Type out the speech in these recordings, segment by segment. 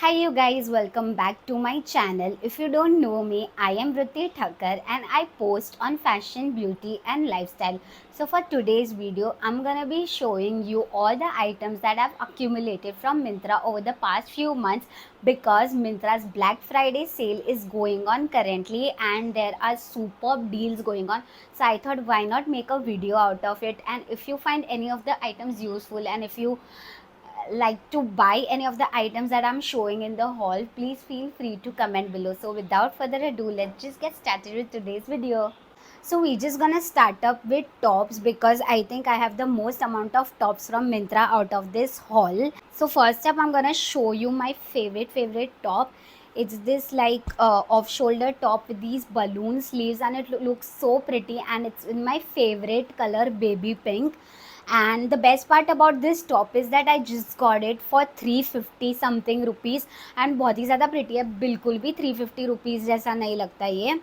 Hi you guys, welcome back to my channel. If you don't know me, I am Vritti Thakkar and I post on fashion, beauty and lifestyle. So for today's video, I'm gonna be showing you all the items that I've accumulated from Myntra over the past few months because Myntra's Black Friday sale is going on currently and there are superb deals going on. So I thought why not make a video out of it, and if you find any of the items useful and if you like to buy any of the items that I'm showing in the haul, please feel free to comment below. So without further ado, let's just get started with today's video. So we're just gonna start up with tops because I think I have the most amount of tops from Myntra out of this haul. So first up, I'm gonna show you my favorite top. It's this like off shoulder top with these balloon sleeves, and it looks so pretty, and it's in my favorite color, baby pink. And the best part about this top is that I just got it for 350 something rupees, and बहुत ही ज़्यादा pretty है, बिल्कुल भी 350 rupees जैसा नहीं लगता ये.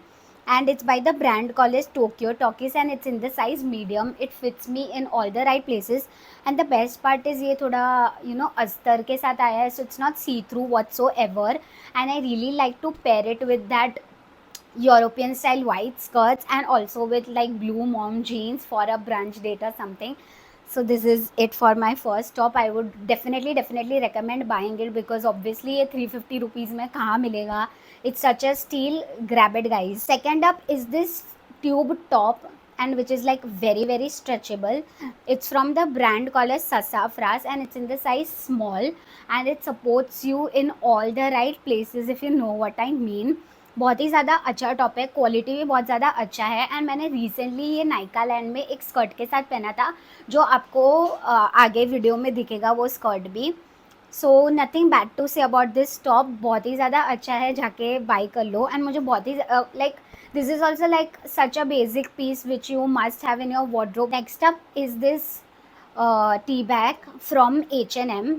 And it's by the brand called as Tokyo Talkies and it's in the size medium. It fits me in all the right places. And the best part is ये थोड़ा अस्तर के साथ आया है, so it's not see through whatsoever. And I really like to pair it with that European style white skirts and also with like blue mom jeans for a brunch date or something. So this is it for my first top. I would definitely recommend buying it because obviously ये 350 rupees में कहाँ मिलेगा. It's such a steal. Grab it guys. Second up is this tube top, and which is like very stretchable. It's from the brand called as Sassafras and it's in the size small, and it supports you in all the right places if you know what I mean. बहुत ही ज़्यादा अच्छा top है, quality भी बहुत ज़्यादा अच्छा है. एंड मैंने रिसेंटली ये नाइका लैंड में एक स्कर्ट के साथ पहना था जो आपको आगे वीडियो में दिखेगा वो स्कर्ट भी. So nothing bad to say about this top. बहुत ही ज़्यादा अच्छा है, जाके बाई कर लो. एंड मुझे बहुत ही like this is also like such a basic piece which you must have in your wardrobe. Next up is this T bag from H&M.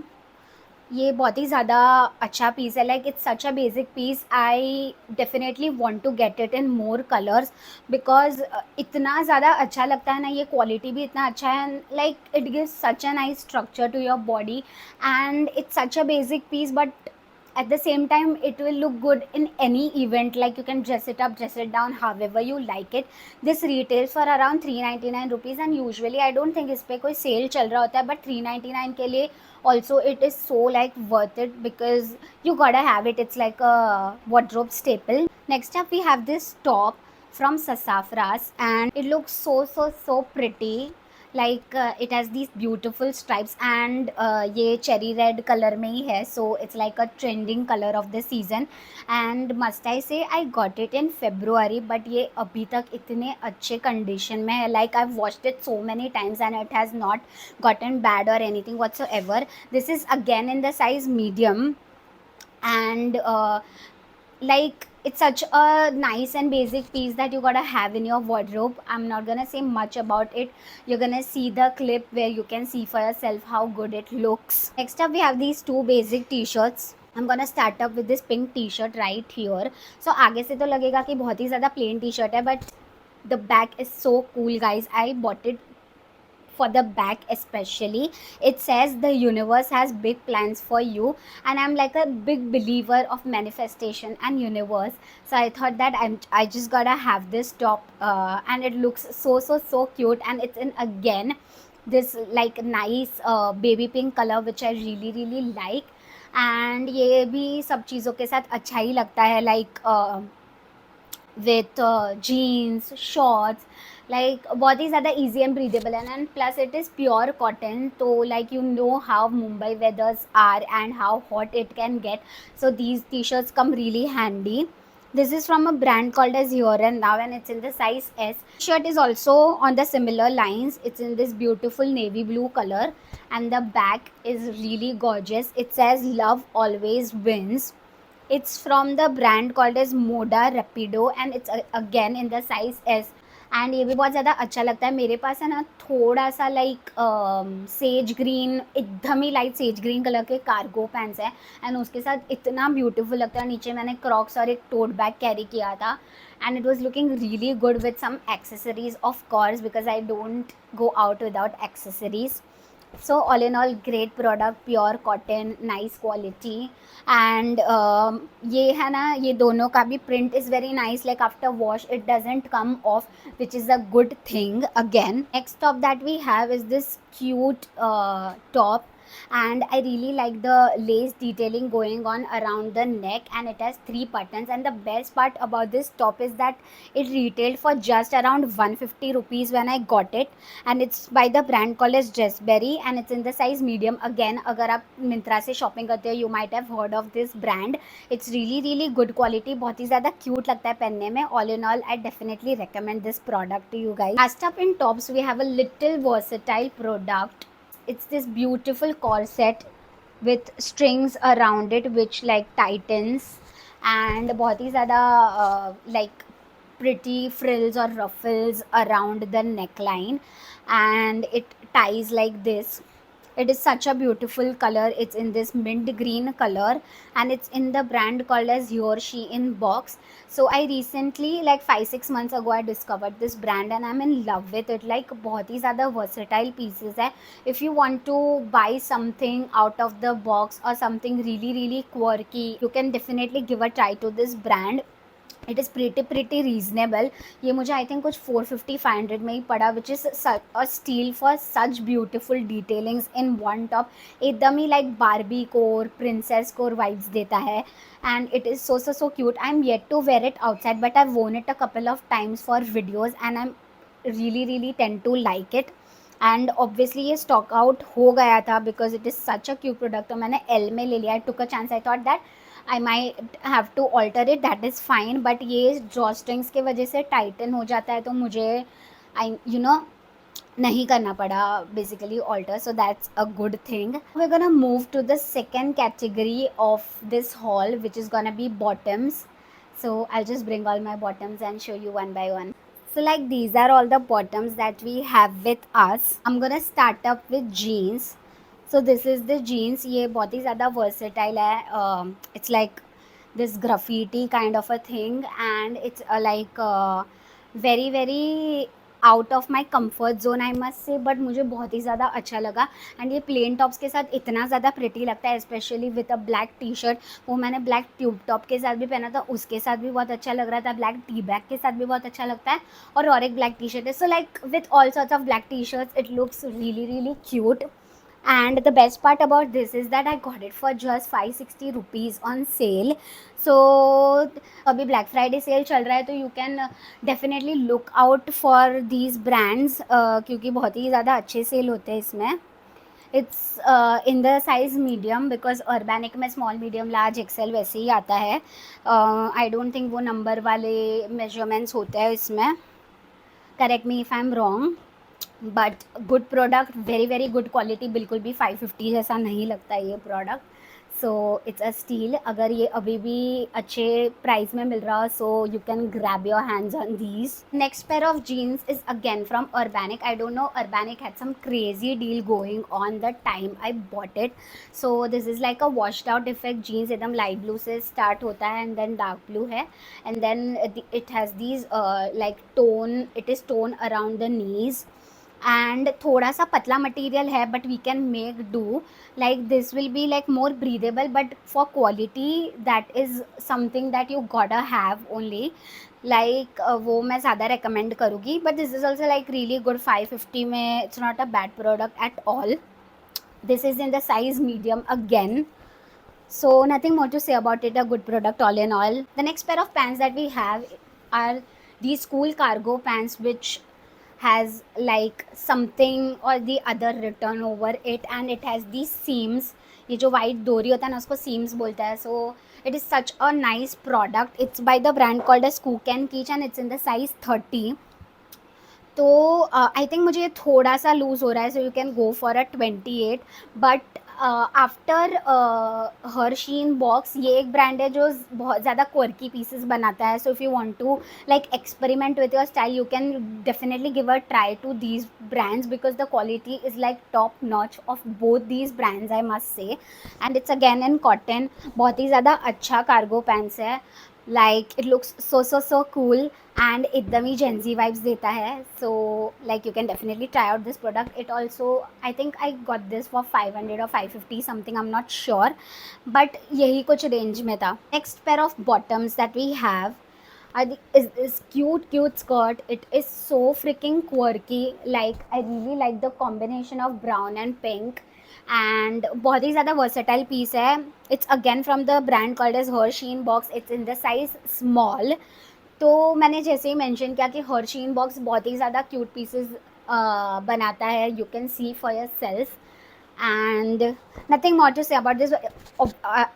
ये बहुत ही ज़्यादा अच्छा पीस है. Like it's such a basic piece. I definitely want to get it in more colours because इतना ज़्यादा अच्छा लगता है ना. ये क्वालिटी भी इतना अच्छा है. Like it gives such a nice structure to your body and it's such a basic piece, but at the same time it will look good in any event. Like you can dress it up, dress it down, however you like it. This retails for around 399 rupees and usually I don't think इस पे कोई cell चल रहा होता है, but 399 के लिए also it is so like worth it because you gotta have it. It's like a wardrobe staple. Next up we have this top from Sassafras and it looks so pretty. Like it has these beautiful stripes and ये cherry red color में ही है, so it's like a trending color of the season. And must I say I got it in February, but ये अभी तक इतने अच्छे condition में है. Like I've washed it so many times and it has not gotten bad or anything whatsoever. This is again in the size medium and like it's such a nice and basic piece that you gotta have in your wardrobe. I'm not gonna say much about it. You're gonna see the clip where you can see for yourself how good it looks. Next up we have these two basic t-shirts. I'm gonna start up with this pink t-shirt right here. So आगे से तो लगेगा कि बहुत ही ज़्यादा plain t-shirt है, but the back is so cool guys. I bought it for the back especially. It says the universe has big plans for you, and I'm like a big believer of manifestation and universe. So I thought that I just gotta have this top and it looks so cute, and it's in again this like nice baby pink color which I really like. And ये भी सब चीज़ों के साथ अच्छा ही लगता है, like with jeans, shorts. Like बहुत ही ज़्यादा easy and breathable है, and plus it is pure cotton. तो like you know how Mumbai weathers are and how hot it can get, so these t-shirts come really handy. This is from a brand called as Here and Now and it's in the size S. Shirt is also on the similar lines. It's in this beautiful navy blue color and the back is really gorgeous. It says love always wins. It's from the brand called as Moda Rapido and it's again in the size S. And ये भी बहुत ज़्यादा अच्छा लगता है. मेरे पास है ना थोड़ा सा लाइक सेज ग्रीन, एकदम ही लाइट सेज ग्रीन कलर के कार्गो पैंट्स है एंड उसके साथ इतना ब्यूटीफुल लगता है. नीचे मैंने क्रॉक्स और एक टोट बैग कैरी किया था and it was looking really good with some accessories of course because I don't go out without accessories. So all in all great product, pure cotton, nice quality and ये है ना, ये दोनों का भी print is very nice, like after wash it doesn't come off, which is a good thing again. Next top that we have is this cute top, and I really like the lace detailing going on around the neck, and it has 3 buttons. And the best part about this top is that it retailed for just around 150 rupees when I got it, and it's by the brand called as Dressberry, and it's in the size medium. Again, अगर आप मिंत्रा से shopping करते हो, you might have heard of this brand. It's really really good quality, बहुत ही ज़्यादा cute लगता है पहनने में. All in all, I definitely recommend this product to you guys. Last up in tops, we have a little versatile product. It's this beautiful corset with strings around it which like tightens, and बहुत ही ज़्यादा like pretty frills or ruffles around the neckline, and it ties like this. It is such a beautiful color. It's in this mint green color, and it's in the brand called as He or She in box. So I recently, like 5-6 months ago, I discovered this brand and I'm in love with it. Like बहुत ही ज़्यादा versatile pieces है. If you want to buy something out of the box or something really really quirky, you can definitely give a try to this brand. It is pretty reasonable. ये मुझे I think कुछ 450-500 में ही पड़ा, which is a steal for such beautiful detailings in one top. एकदम ही like Barbie core, princess core vibes देता है, and it is so cute. I am yet to wear it outside, but I worn it a couple of times for videos, and I am really tend to like it. And obviously ये stock out हो गया था because it is such a cute product. तो मैंने L में ले लिया. I took a chance. I thought that I might have to alter it, that is fine, but ये ड्रॉ स्ट्रिंग्स के वजह से टाइटन हो जाता है, तो मुझे आई नहीं करना पड़ा basically alter, so that's a good thing. We gonna move to the second category of this haul, which is gonna be bottoms. So I'll just bring all my bottoms and show you one by one. So like these are all the bottoms that we have with us. I'm gonna start up with jeans. So this is the jeans. ये बहुत ही ज़्यादा versatile है. It's like this graffiti kind of a thing, and it's like very out of my comfort zone I must से, but मुझे बहुत ही ज़्यादा अच्छा लगा. एंड ये प्लेन टॉप्स के साथ इतना ज़्यादा प्रिटी लगता है, specially with a black T shirt. वो मैंने ब्लैक ट्यूब टॉप के साथ भी पहना था, उसके साथ भी बहुत अच्छा लग रहा था. ब्लैक टी बैग के साथ भी बहुत अच्छा लगता है, और एक ब्लैक टी शर्ट है. So like with all sorts of black T shirts it looks really cute. And the best part about this is that I got it for just 560 rupees on sale. So अभी black Friday sale चल रहा है, तो you can definitely look out for these brands, क्योंकि बहुत ही ज़्यादा अच्छे सेल होते हैं इसमें. It's in the size medium, because organic में स्मॉल मीडियम लार्ज एक्सेल वैसे ही आता है. आई डोंट थिंक वो नंबर वाले मेजरमेंट्स होते हैं इसमें. Correct me if I am wrong, but good product, very good quality. बिल्कुल भी 550 जैसा नहीं लगता है ये product. So it's a steal. अगर ये अभी भी अच्छे प्राइस में मिल रहा, so you can grab your hands on these. Next pair of jeans is again from Urbanic. I don't know, Urbanic had some crazy deal going on the time I bought it. So this is like a washed out effect jeans. एकदम light blue से start होता है and then dark blue है, and then it has these like torn, it is torn around the knees, एंड थोड़ा सा पतला material है, but we can make do. Like this will be like more breathable, but for quality that is something that you got a have only. Like वो मैं ज़्यादा recommend करूँगी, but this is also like really good. 550 में it's not a bad product at all. This is in the size medium again. So nothing more to say about it, a good product all in all. The next pair of pants that we have are these cool cargo pants, which has like something or the other written over it, and it has these seams. ये जो white डोरी होता है ना, उसको seems बोलता है. So it is such a nice product. It's by the brand called a स्कूक एंड कीच, and it's in the size 30. तो आई थिंक मुझे ये थोड़ा सा लूज़ हो रहा है, so you can go for a 28. But after हर्शीन बॉक्स, ये एक ब्रांड है जो बहुत ज़्यादा क्वर्की पीसेस बनाता है. So if you want to like experiment with your style, you can definitely give a try to these brands, because the quality is like top notch of both these brands, I must say. And it's again in cotton. बहुत ही ज़्यादा अच्छा cargo pants है. like it looks so cool and एकदम ही Gen Z vibes देता है. So like you can definitely try out this product. It also, I think I got this for 500 or 550 something, I'm not sure, but यही कुछ range में था. Next pair of bottoms that we have are is this cute skirt. It is so freaking quirky. Like I really like the combination of brown and pink, and बहुत ही ज़्यादा versatile piece है. It's again from the brand called as Hersheen box. It's in the size small. तो मैंने जैसे ही mention किया कि Hersheen box बहुत ही ज़्यादा क्यूट पीसेस बनाता है. You can see for yourself. And nothing more to say about this.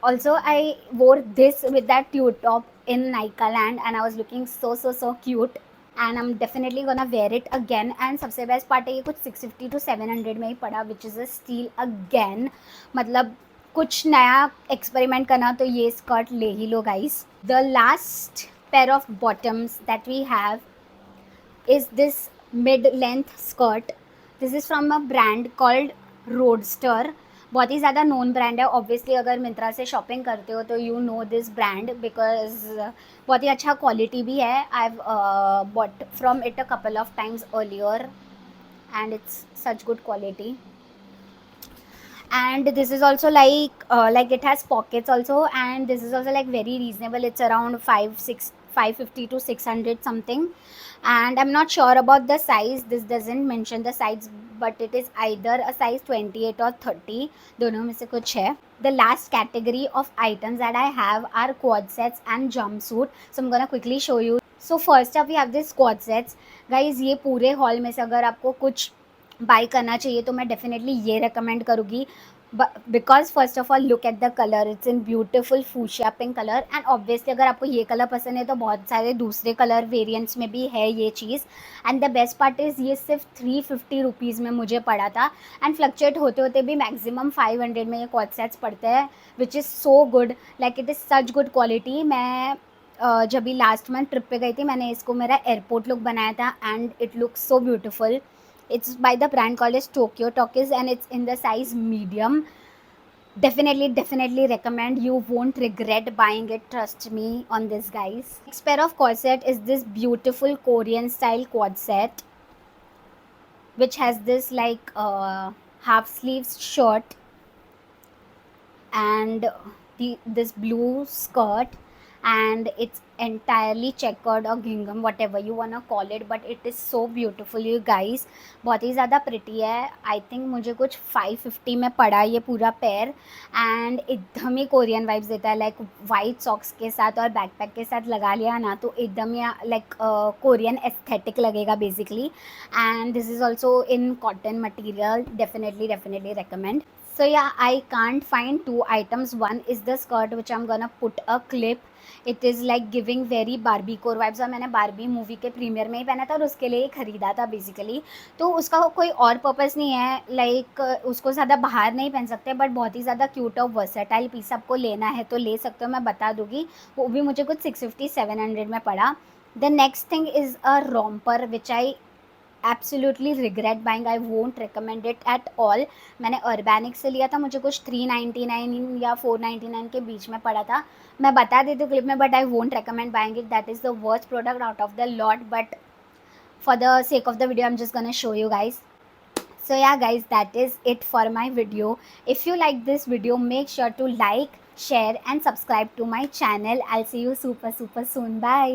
Also, I wore this with that tube top in Nika Land, and I was looking so cute. And I'm definitely gonna wear it again. And सबसे best part है ये कुछ 650 to 700 में ही पड़ा, which is a steal again. मतलब कुछ नया एक्सपेरिमेंट करना तो ये स्कर्ट ले ही लो guys. The last pair of bottoms that we have is this mid-length skirt. This is from a brand called Roadster. बहुत ही ज़्यादा नोन ब्रांड है. ऑब्वियसली अगर मिंत्रा से शॉपिंग करते हो तो you know this brand because बहुत ही अच्छा क्वालिटी भी है. I have bought from it a couple of times earlier and it's such good quality. And this is also like it has pockets also, and this is also like very reasonable. It's around 550 to 600 something, and I'm not sure about the size. This doesn't mention the size, but it is either a size 28 or 30. दोनों में से कुछ है. The last category of items that I have are quad sets and jumpsuit. So I'm gonna quickly show you. So first up we have this quad sets. Guys, ये पूरे hall में से अगर आपको कुछ बाई करना चाहिए तो मैं डेफिनेटली ये रेकमेंड करूँगी. Because first of all look at the colour. It's in beautiful fuchsia pink colour, and obviously अगर आपको ये कलर पसंद है तो बहुत सारे दूसरे कलर वेरिएंट्स में भी है ये चीज़. And the best part is ये सिर्फ 350 रुपीज़ में मुझे पड़ा था, एंड फ्लक्चुएट होते होते भी मैक्सिमम 500 में ये कॉट सेट्स पड़ते हैं, which is so good. Like it is such good quality. मैं जब भी लास्ट मंथ ट्रिप पे गई थी मैंने इसको मेरा एयरपोर्ट लुक बनाया था, and it looks so beautiful. It's by the brand called as Tokyo Talkies, and it's in the size medium. Definitely recommend. You won't regret buying it, trust me on this, guys. Next pair of corset is this beautiful Korean style quad set, which has this like half sleeves shirt and this blue skirt, and it's entirely checkered or gingham, whatever you wanna call it, but it is so beautiful you guys. बहुत ही ज़्यादा pretty है. I think मुझे कुछ 550 में पड़ा ये पूरा पेयर, एंड एकदम ही कोरियन वाइब्स देता है. लाइक वाइट सॉक्स के साथ और बैकपैक के साथ लगा लिया ना तो एकदम ही लाइक कोरियन एस्थेटिक लगेगा basically. And this is also in cotton material. Definitely recommend. So yeah, I can't find two items. One is the skirt which I'm gonna put a clip. It is like giving very Barbie core vibes, और मैंने Barbie movie के premiere में ही पहना था और उसके लिए ही ख़रीदा था बेसिकली. तो उसका कोई और पर्पस नहीं है. लाइक उसको ज़्यादा बाहर नहीं पहन सकते, बट बहुत ही ज़्यादा क्यूट और वर्सेटाइल पीस आपको लेना है तो ले सकते हो. मैं बता दूँगी. वो भी मुझे कुछ 650-700 में पड़ा. The next thing is a romper which I absolutely regret buying. I won't recommend it at all. मैंने अर्बैनिक से लिया था, मुझे कुछ 399 या 499 के बीच में पड़ा था. मैं बता देती हूँ क्लिप में, but I won't recommend buying it. That is the worst product out of the lot, but for the sake of the video I'm just gonna show you guys. So yeah guys, that is it for my video. If you like this video, make sure to like, share and subscribe to my channel. I'll see you super soon. Bye.